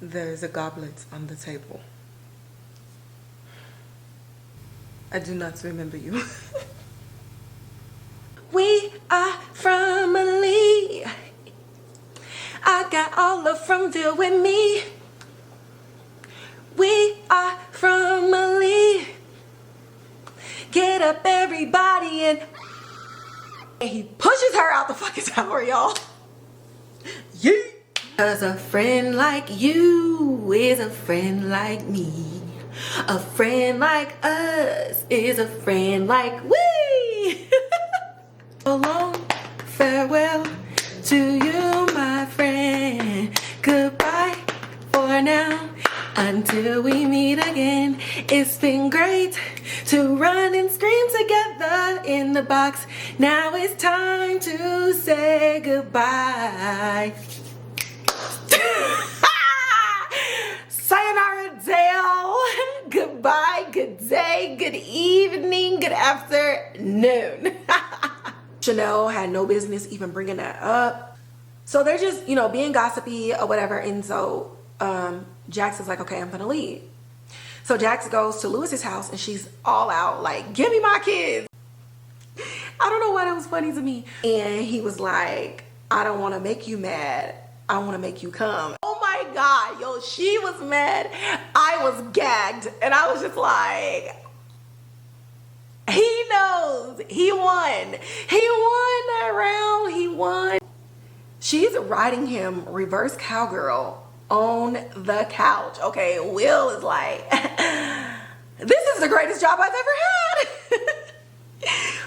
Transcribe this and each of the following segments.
There's a goblet on the table. I do not remember you. We are family. I got all of Fromville with me. We are family. Get up, everybody, and he pushes her out the fucking tower, y'all. Yeet. Cause a friend like you is a friend like me. A friend like us is a friend like we. So long, farewell to you, my friend. Goodbye for now, until we meet again. It's been great to run and scream together in the box. Now it's time to say goodbye. Sayonara, Dale. Goodbye, good day, good evening, good afternoon. Chanel had no business even bringing that up. So they're just, being gossipy or whatever. And so Jax is like, okay, I'm gonna leave. So Jax goes to Lewis's house and she's all out like, give me my kids. I don't know why that was funny to me. And he was like, I don't want to make you mad. I want to make you come. Oh my God, yo, she was mad. I was gagged. And I was just like, he knows. He won. He won that round. He won. She's riding him reverse cowgirl on the couch. Okay, Will is like, this is the greatest job I've ever had.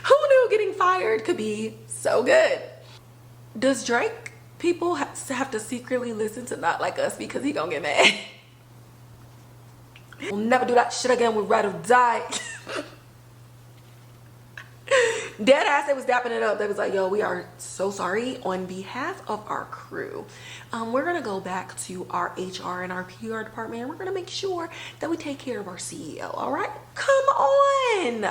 Who knew getting fired could be so good? Does Drake people have to secretly listen to Not Like Us because he gonna get mad? We'll never do that shit again. We'd rather die. Dead ass, they was dapping it up. They was like, yo, we are so sorry on behalf of our crew. We're gonna go back to our HR and our PR department and we're gonna make sure that we take care of our CEO, all right? Come on.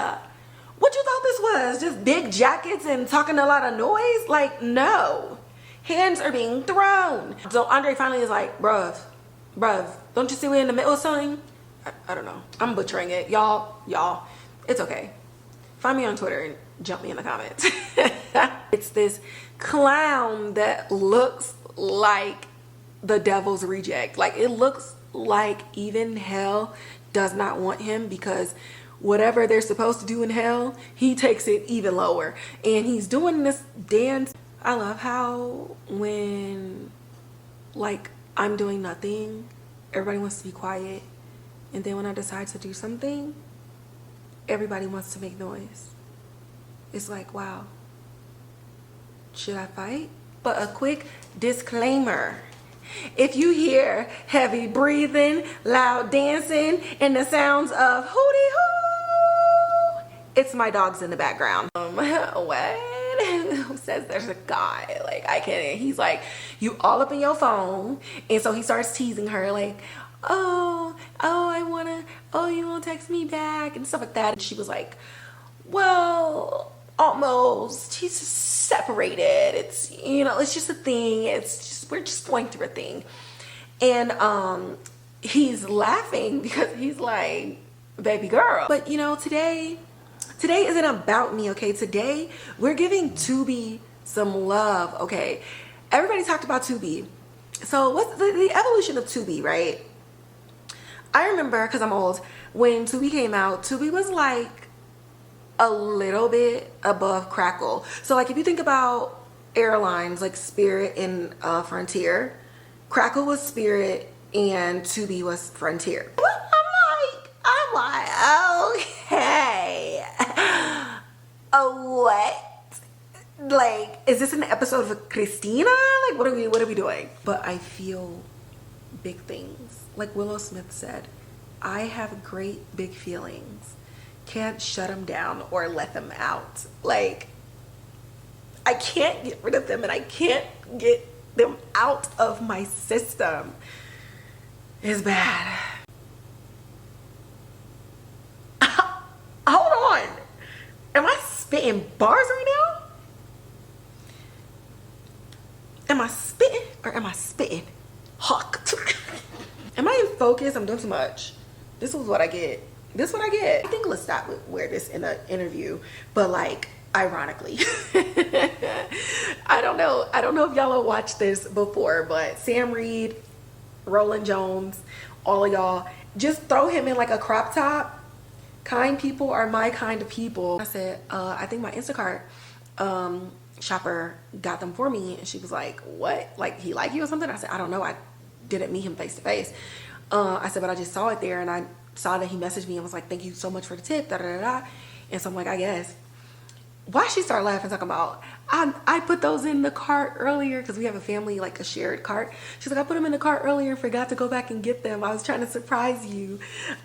What you thought this was? Just big jackets and talking a lot of noise? Like, no. Hands are being thrown. So Andre finally is like, bruv, don't you see we're in the middle of something? I don't know. I'm butchering it. Y'all, it's okay. Find me on Twitter and jump me in the comments. It's this clown that looks like the devil's reject. Like, it looks like even hell does not want him, because whatever they're supposed to do in hell, he takes it even lower. And he's doing this dance. I love how when, like, I'm doing nothing, everybody wants to be quiet. And then when I decide to do something, everybody wants to make noise. It's like, wow, should I fight? But a quick disclaimer. If you hear heavy breathing, loud dancing, and the sounds of hootie hoo, it's my dogs in the background. What? Who says there's a guy? Like, I can't. He's like, you all up in your phone. And so he starts teasing her like, oh, you won't text me back and stuff like that. And she was like, well, almost. He's separated. It's, it's just a thing. We're just going through a thing. And he's laughing because he's like, baby girl. But today isn't about me, okay? Today we're giving Tubi some love, okay? Everybody talked about Tubi. So what's the evolution of Tubi, right? I remember, because I'm old, when Tubi came out, Tubi was like a little bit above Crackle. So like if you think about airlines like Spirit and Frontier, Crackle was Spirit and Tubi was Frontier. I'm like, okay. What? Like, is this an episode of Christina? Like, what are we doing? But I feel big things. Like Willow Smith said, I have great big feelings. Can't shut them down or let them out. Like, I can't get rid of them and I can't get them out of my system. It's bad. Hold on. Am I spitting bars right now? Am I spitting or am I spitting? Hawk. focus. I'm doing too much. This is what I get. This is what I get. I think let's stop with wear this in an interview, but like ironically. I don't know if y'all have watched this before, but Sam Reed, Roland Jones, all of y'all, just throw him in like a crop top. Kind people are my kind of people. I said, I think my Instacart shopper got them for me, and she was like, what, like he like you or something? I said, I don't know, I didn't meet him face to face. I said, but I just saw it there, and I saw that he messaged me and was like, thank you so much for the tip, da da da da. And so I'm like, I guess. Why she started laughing, talking about, I put those in the cart earlier because we have a family, like a shared cart. She's like, I put them in the cart earlier and forgot to go back and get them. I was trying to surprise you.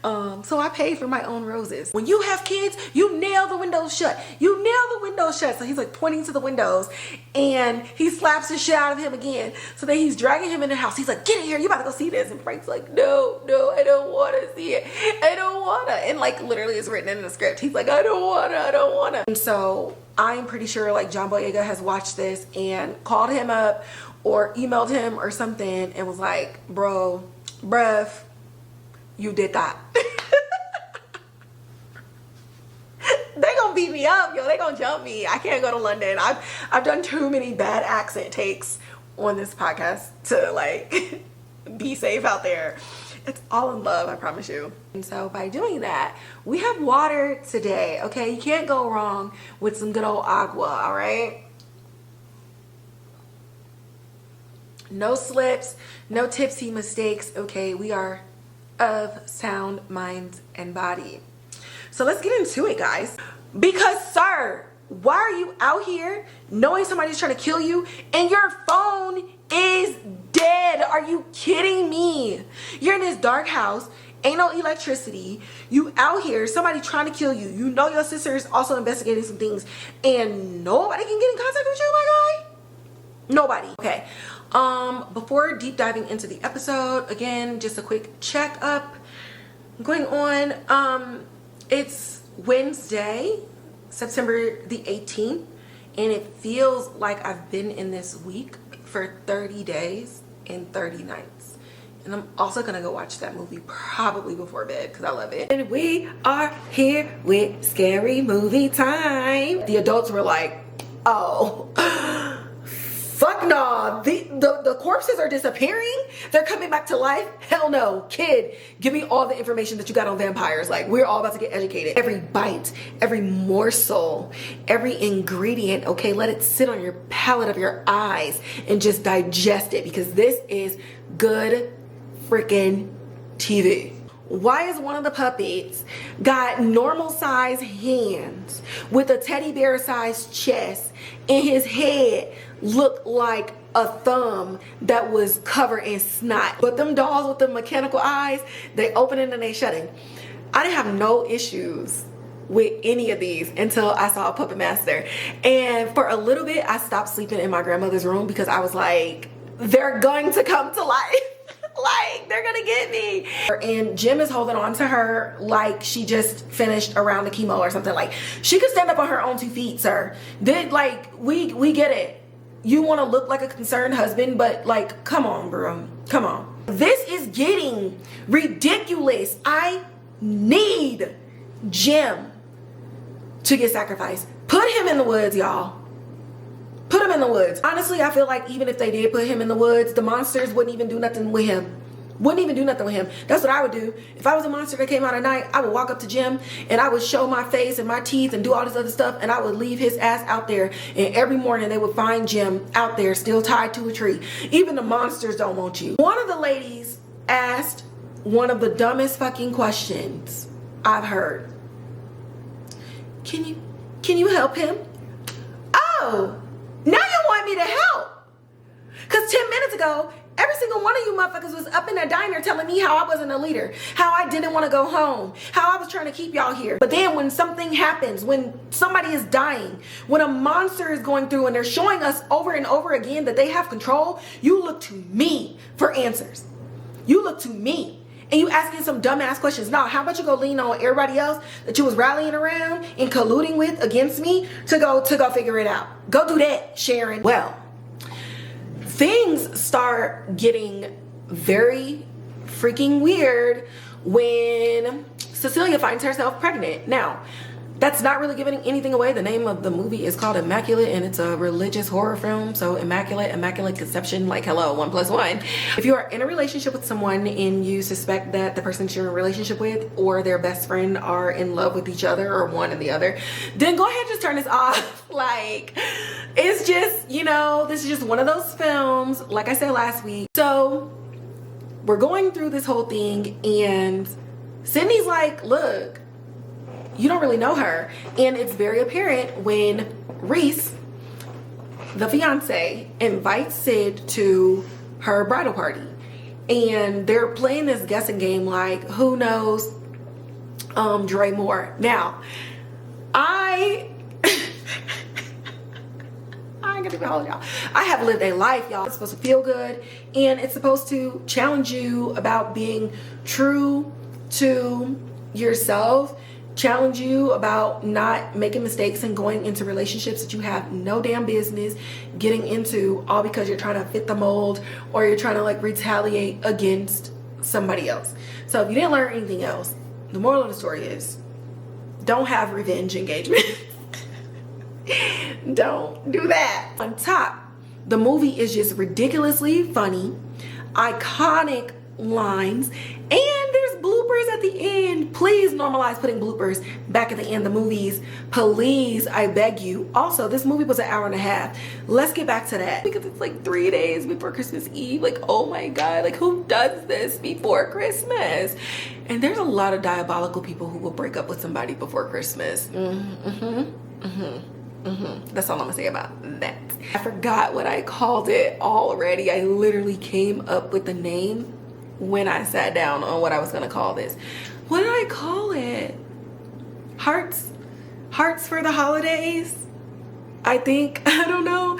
So I paid for my own roses. When you have kids, you nail the windows shut. You nail the windows shut. So he's like pointing to the windows, and he slaps the shit out of him again. So then he's dragging him in the house. He's like, get in here, you about to go see this. And Frank's like, no, I don't want to see it. I don't want to. And like literally it's written in the script. He's like, I don't want to. And so I'm pretty sure like John Boyega has watched this and called him up or emailed him or something and was like, bruh, you did that. They gonna beat me up, yo. They gonna jump me. I can't go to London. I've done too many bad accent takes on this podcast to like be safe out there. It's all in love, I promise you. And so by doing that, we have water today, okay? You can't go wrong with some good old agua, all right? No slips, no tipsy mistakes, okay? We are of sound mind and body. So let's get into it, guys. Because, sir, why are you out here knowing somebody's trying to kill you and your phone is dead? Are you kidding me? You're in this dark house, ain't no electricity, you out here, somebody trying to kill you, you know your sister is also investigating some things, and nobody can get in contact with you, my guy? Nobody. Okay, before deep diving into the episode, again, just a quick checkup going on. It's Wednesday, September the 18th, and it feels like I've been in this week for 30 days and 30 nights. And I'm also gonna go watch that movie probably before bed because I love it. And we are here with scary movie time. The adults were like, oh, fuck no, the corpses are disappearing, they're coming back to life. Hell no. Kid, give me all the information that you got on vampires. Like, we're all about to get educated. Every bite, every morsel, every ingredient, okay, let it sit on your palate of your eyes and just digest it, because this is good freaking TV. Why is one of the puppets got normal size hands with a teddy bear sized chest, and his head looked like a thumb that was covered in snot? But them dolls with the mechanical eyes, they opening and they shutting. I didn't have no issues with any of these until I saw a Puppet Master. And for a little bit, I stopped sleeping in my grandmother's room because I was like, they're going to come to life. Like, they're gonna get me. And Jim is holding on to her like she just finished a round of chemo or something. Like, she could stand up on her own 2 feet, sir. Like, we get it. You want to look like a concerned husband, but like, come on, bro. Come on. This is getting ridiculous. I need Jim to get sacrificed. Put him in the woods, y'all. Put him in the woods. Honestly, I feel like even if they did put him in the woods, the monsters wouldn't even do nothing with him. Wouldn't even do nothing with him. That's what I would do. If I was a monster that came out at night, I would walk up to Jim and I would show my face and my teeth and do all this other stuff, and I would leave his ass out there, and every morning they would find Jim out there still tied to a tree. Even the monsters don't want you. One of the ladies asked one of the dumbest fucking questions I've heard. Can you help him? Oh, now you want me to help? Because 10 minutes ago, every single one of you motherfuckers was up in that diner telling me how I wasn't a leader, how I didn't want to go home, how I was trying to keep y'all here. But then when something happens, when somebody is dying, when a monster is going through and they're showing us over and over again that they have control, you look to me for answers. You look to me. And you asking some dumbass questions. Now, how about you go lean on everybody else that you was rallying around and colluding with against me to go figure it out? Go do that, Sharon. Well, things start getting very freaking weird when Cecilia finds herself pregnant. Now, that's not really giving anything away. The name of the movie is called Immaculate, and it's a religious horror film. So immaculate conception, like hello, 1 + 1. If you are in a relationship with someone and you suspect that the person you're in a relationship with or their best friend are in love with each other, or one and the other, then go ahead and just turn this off. Like, it's just, you know, this is just one of those films, like I said last week. So we're going through this whole thing, and Sydney's like, look, you don't really know her. And it's very apparent when Reese, the fiance, invites Sid to her bridal party. And they're playing this guessing game like, who knows Dre more. Now, I ain't gonna hold y'all. I have lived a life, y'all. It's supposed to feel good, and it's supposed to challenge you about being true to yourself, challenge you about not making mistakes and going into relationships that you have no damn business getting into, all because you're trying to fit the mold or you're trying to like retaliate against somebody else. So if you didn't learn anything else, the moral of the story is don't have revenge engagement. Don't do that. On top, the movie is just ridiculously funny, iconic lines, and there's bloopers at the end. Please normalize putting bloopers back at the end of the movies, please, I beg you. Also, this movie was an hour and a half. Let's get back to that, because it's like 3 days before Christmas Eve. Like, oh my god, like who does this before Christmas? And there's a lot of diabolical people who will break up with somebody before Christmas. That's all I'm gonna say about that. I forgot what I called it already. I literally came up with the name when I sat down on what I was gonna call this. What did I call it? Hearts for the holidays, I think. I don't know.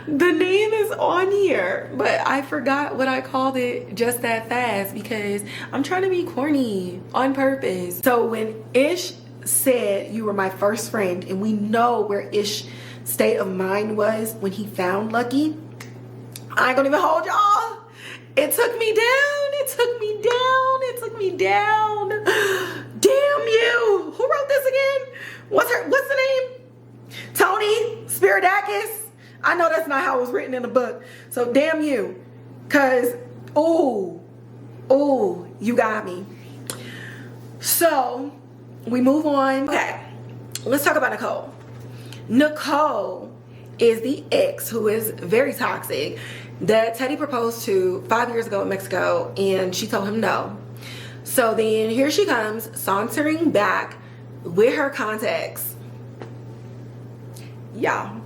The name is on here, but I forgot what I called it just that fast because I'm trying to be corny on purpose. So when Ish said you were my first friend, and we know where Ish state of mind was when he found Lucky, I ain't gonna even hold y'all. It took me down. It took me down. It took me down. Damn you. Who wrote this again? What's the name? Tony Spiridakis. I know that's not how it was written in the book. So damn you. Cause oh, you got me. So we move on. Okay, let's talk about Nicole. Nicole is the ex who is very toxic that Teddy proposed to 5 years ago in Mexico, and she told him no. So then here she comes sauntering back with her contacts. Y'all,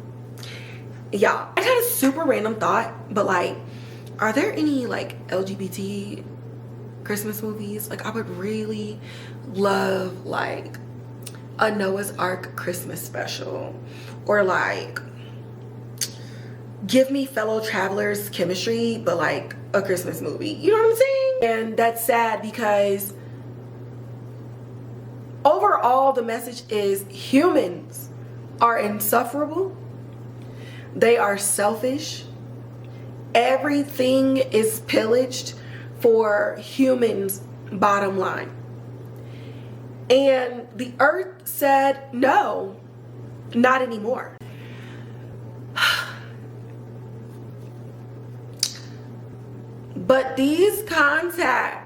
I had a super random thought, but like, are there any like LGBT Christmas movies? Like, I would really love like a Noah's Ark Christmas special, or like give me Fellow Travelers chemistry, but like a Christmas movie. You know what I'm saying? And that's sad because overall the message is humans are insufferable. They are selfish. Everything is pillaged for humans' bottom line. And the earth said, no, not anymore. But these contacts